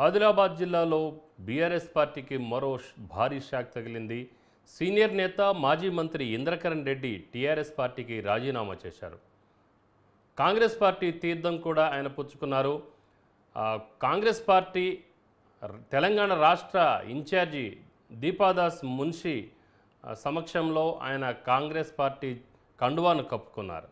ఆదిలాబాద్ జిల్లాలో బీఆర్ఎస్ పార్టీకి మరో భారీ షాక్ తగిలింది. సీనియర్ నేత మాజీ మంత్రి ఇంద్రకరణ్ రెడ్డి టీఆర్ఎస్ పార్టీకి రాజీనామా చేశారు. కాంగ్రెస్ పార్టీ తీర్థం కూడా ఆయన పుచ్చుకున్నారు. కాంగ్రెస్ పార్టీ తెలంగాణ రాష్ట్ర ఇన్ఛార్జి దీపాదాస్ మున్షి సమక్షంలో ఆయన కాంగ్రెస్ పార్టీ కండువాను కప్పుకున్నారు.